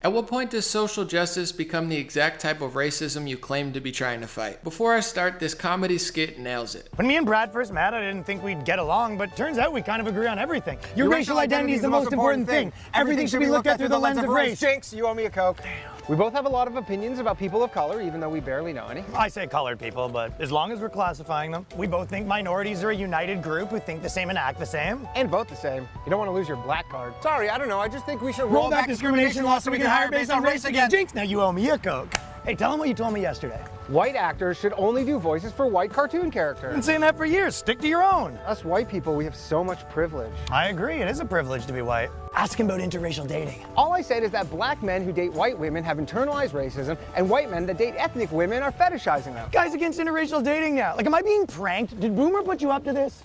At what point does social justice become the exact type of racism you claim to be trying to fight? Before I start, this comedy skit nails it. When me and Brad first met, I didn't think we'd get along, but turns out we kind of agree on everything. Your racial identity is the most important thing. Everything should be looked at through the lens of race. Jinx, you owe me a Coke. We both have a lot of opinions about people of color, even though we barely know any. I say colored people, but as long as we're classifying them, we both think minorities are a united group who think the same and act the same. And vote the same. You don't want to lose your black card. Sorry, I don't know. I just think we should roll back discrimination laws so we can hire based on race again. Jinx, now you owe me a Coke. Hey, tell them what you told me yesterday. White actors should only do voices for white cartoon characters. I've been saying that for years. Stick to your own. Us white people, we have so much privilege. I agree. It is a privilege to be white. Ask him about interracial dating. All I said is that black men who date white women have internalized racism, and white men that date ethnic women are fetishizing them. Guys against interracial dating now. Like, am I being pranked? Did Boomer put you up to this?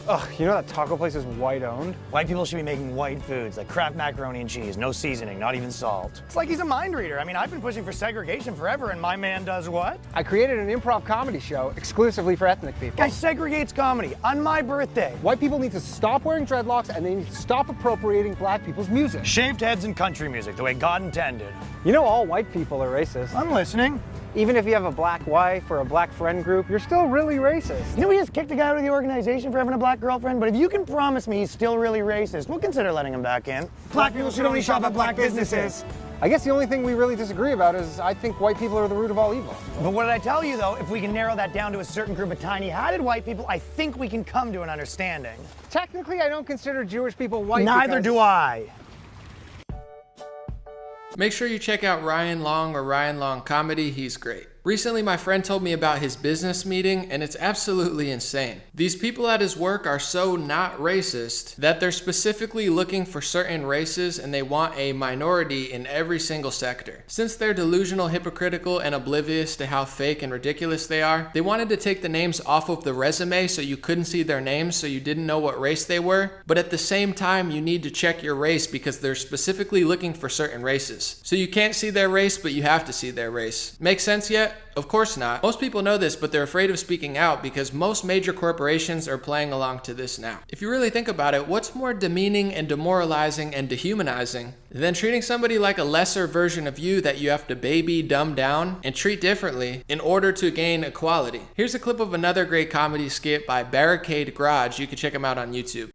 Ugh, you know that taco place is white owned? White people should be making white foods like Kraft macaroni and cheese, no seasoning, not even salt. It's like he's a mind reader. I mean, I've been pushing for segregation forever, and my man does what? I created an improv comedy show exclusively for ethnic people. Guy segregates comedy on my birthday. White people need to stop wearing dreadlocks, and they need to stop appropriating black people's music. Shaved heads and country music, the way God intended. You know all white people are racist. I'm listening. Even if you have a black wife or a black friend group, you're still really racist. You know, we just kicked a guy out of the organization for having a black girlfriend, but if you can promise me he's still really racist, we'll consider letting him back in. Black people should only shop at black businesses. I guess the only thing we really disagree about is I think white people are the root of all evil. But what did I tell you, though? If we can narrow that down to a certain group of tiny-hatted white people, I think we can come to an understanding. Technically, I don't consider Jewish people white. Neither do I. Make sure you check out Ryan Long or Ryan Long Comedy, he's great. Recently, my friend told me about his business meeting, and it's absolutely insane. These people at his work are so not racist that they're specifically looking for certain races and they want a minority in every single sector. Since they're delusional, hypocritical, and oblivious to how fake and ridiculous they are, they wanted to take the names off of the resume so you couldn't see their names so you didn't know what race they were, but at the same time, you need to check your race because they're specifically looking for certain races. So you can't see their race, but you have to see their race. Make sense yet? Of course not. Most people know this, but they're afraid of speaking out because most major corporations are playing along to this now. If you really think about it, what's more demeaning and demoralizing and dehumanizing than treating somebody like a lesser version of you that you have to baby, dumb down, and treat differently in order to gain equality? Here's a clip of another great comedy skit by Barricade Garage. You can check him out on YouTube.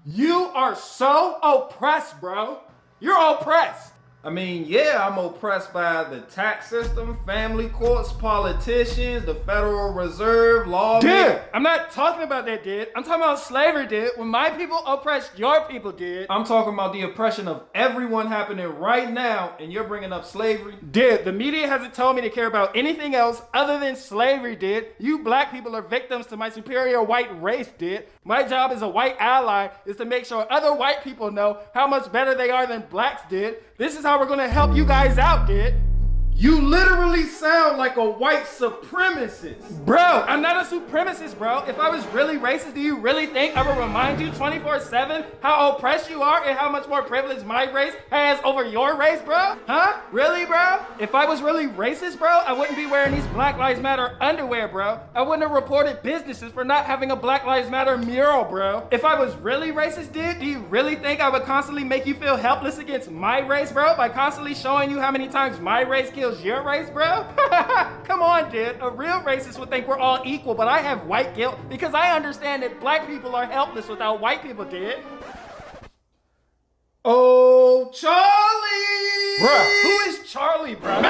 You are so oppressed, bro. You're oppressed. I mean, yeah, I'm oppressed by the tax system, family courts, politicians, the Federal Reserve, lawmakers. Dude, I'm not talking about that, dude. I'm talking about slavery, dude. When my people oppressed your people, dude. I'm talking about the oppression of everyone happening right now, and you're bringing up slavery? Dude, the media hasn't told me to care about anything else other than slavery, dude. You black people are victims to my superior white race, dude. My job as a white ally is to make sure other white people know how much better they are than blacks, dude. This is how we're gonna help you guys out, dude. You literally sound like a white supremacist. Bro, I'm not a supremacist, bro. If I was really racist, do you really think I would remind you 24/7 how oppressed you are and how much more privilege my race has over your race, bro? Huh? Really, bro? If I was really racist, bro, I wouldn't be wearing these Black Lives Matter underwear, bro. I wouldn't have reported businesses for not having a Black Lives Matter mural, bro. If I was really racist, dude, do you really think I would constantly make you feel helpless against my race, bro? By constantly showing you how many times my race kills your race, bro? Come on, dude. A real racist would think we're all equal, but I have white guilt because I understand that black people are helpless without white people, dude. Oh, Charlie! Bruh, who is Charlie, bro?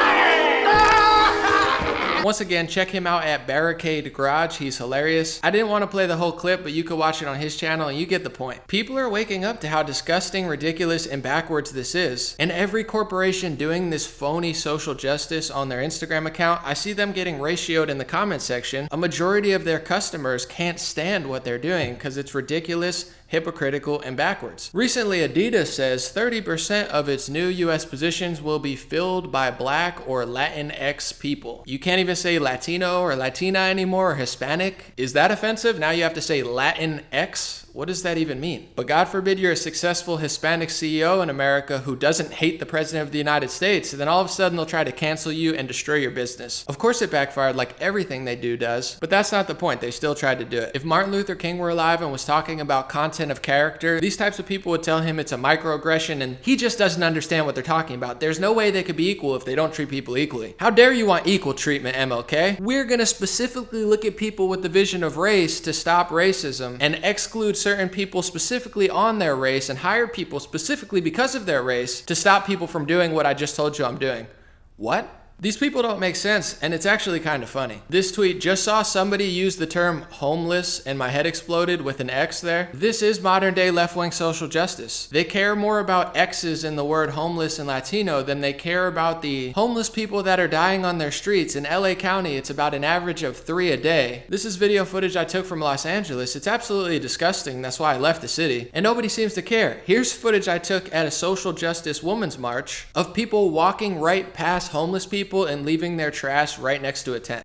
Once again, check him out at Barricade Garage. He's hilarious. I didn't want to play the whole clip, but you could watch it on his channel and you get the point. People are waking up to how disgusting, ridiculous, and backwards this is. And every corporation doing this phony social justice on their Instagram account, I see them getting ratioed in the comment section. A majority of their customers can't stand what they're doing because it's ridiculous, hypocritical, and backwards. Recently, Adidas says 30% of its new US positions will be filled by Black or Latinx people. You can't even say Latino or Latina anymore or Hispanic. Is that offensive? Now you have to say Latinx? What does that even mean? But God forbid you're a successful Hispanic CEO in America who doesn't hate the President of the United States, and then all of a sudden they'll try to cancel you and destroy your business. Of course it backfired like everything they do does, but that's not the point. They still tried to do it. If Martin Luther King were alive and was talking about content of character, these types of people would tell him it's a microaggression and he just doesn't understand what they're talking about. There's no way they could be equal if they don't treat people equally. How dare you want equal treatment, MLK? We're gonna specifically look at people with the vision of race to stop racism and exclude certain people specifically on their race and hire people specifically because of their race to stop people from doing what I just told you I'm doing. What? These people don't make sense, and it's actually kind of funny. This tweet just saw somebody use the term homeless, and my head exploded with an X there. This is modern day left-wing social justice. They care more about X's in the word homeless and Latino than they care about the homeless people that are dying on their streets. In LA County, it's about an average of 3 a day. This is video footage I took from Los Angeles. It's absolutely disgusting. That's why I left the city. And nobody seems to care. Here's footage I took at a social justice women's march of people walking right past homeless people and leaving their trash right next to a tent.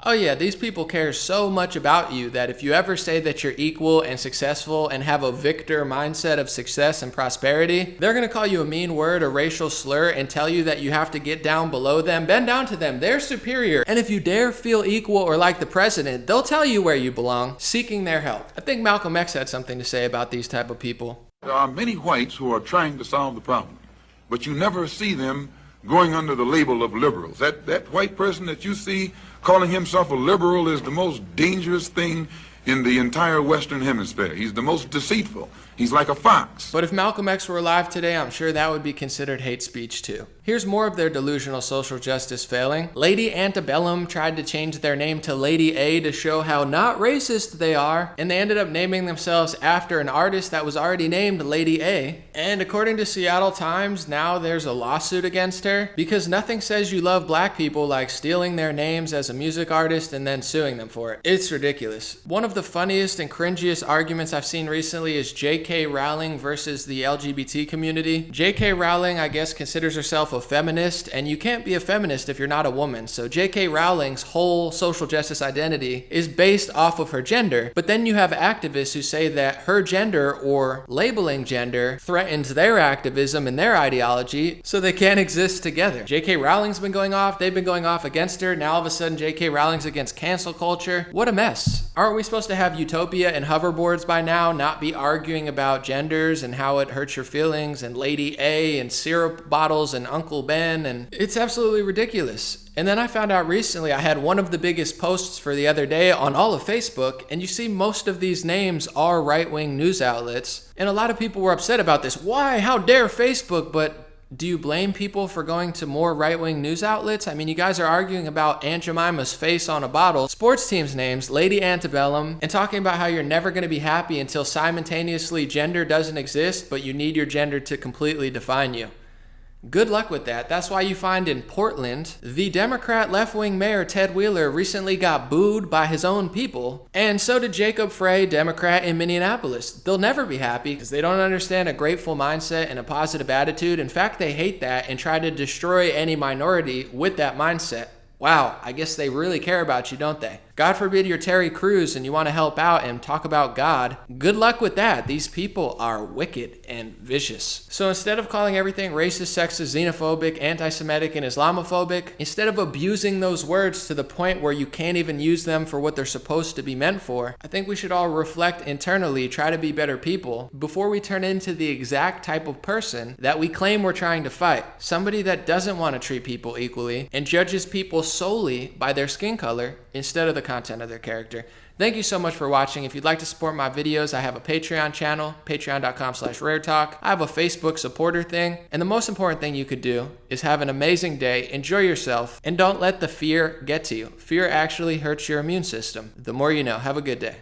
Oh yeah, these people care so much about you that if you ever say that you're equal and successful and have a victor mindset of success and prosperity, they're gonna call you a mean word, a racial slur, and tell you that you have to get down below them, bend down to them, they're superior. And if you dare feel equal or like the president, they'll tell you where you belong, seeking their help. I think Malcolm X had something to say about these type of people. There are many whites who are trying to solve the problem, but you never see them going under the label of liberals. That white person that you see calling himself a liberal is the most dangerous thing in the entire Western Hemisphere. He's the most deceitful. He's like a fox. But if Malcolm X were alive today, I'm sure that would be considered hate speech too. Here's more of their delusional social justice failing. Lady Antebellum tried to change their name to Lady A to show how not racist they are, and they ended up naming themselves after an artist that was already named Lady A. And according to Seattle Times, now there's a lawsuit against her because nothing says you love black people like stealing their names as a music artist and then suing them for it. It's ridiculous. One of the funniest and cringiest arguments I've seen recently is J.K. Rowling versus the LGBT community. J.K. Rowling, I guess, considers herself a feminist, and you can't be a feminist if you're not a woman. So J.K. Rowling's whole social justice identity is based off of her gender. But then you have activists who say that her gender or labeling gender threatens their activism and their ideology, so they can't exist together. J.K. Rowling's been going off, they've been going off against her. Now all of a sudden J.K. Rowling's against cancel culture. What a mess. Aren't we supposed to have utopia and hoverboards by now, not be arguing about genders and how it hurts your feelings and Lady A and syrup bottles and Uncle Ben? And it's absolutely ridiculous. And then I found out recently I had one of the biggest posts for the other day on all of Facebook, and you see most of these names are right-wing news outlets. And a lot of people were upset about this. Why? How dare Facebook? But do you blame people for going to more right-wing news outlets? I mean, you guys are arguing about Aunt Jemima's face on a bottle, sports teams' names, Lady Antebellum, and talking about how you're never going to be happy until simultaneously gender doesn't exist, but you need your gender to completely define you. Good luck with that. That's why you find in Portland, the Democrat left-wing mayor Ted Wheeler recently got booed by his own people, and so did Jacob Frey, Democrat in Minneapolis. They'll never be happy because they don't understand a grateful mindset and a positive attitude. In fact, they hate that and try to destroy any minority with that mindset. Wow, I guess they really care about you, don't they? God forbid you're Terry Crews and you want to help out and talk about God. Good luck with that. These people are wicked and vicious. So instead of calling everything racist, sexist, xenophobic, anti-Semitic, and Islamophobic, instead of abusing those words to the point where you can't even use them for what they're supposed to be meant for, I think we should all reflect internally, try to be better people before we turn into the exact type of person that we claim we're trying to fight. Somebody that doesn't want to treat people equally and judges people solely by their skin color instead of the content of their character. Thank you so much for watching. If you'd like to support my videos, I have a Patreon channel, patreon.com/raretalk. I have a Facebook supporter thing. And the most important thing you could do is have an amazing day, enjoy yourself, and don't let the fear get to you. Fear actually hurts your immune system. The more you know. Have a good day.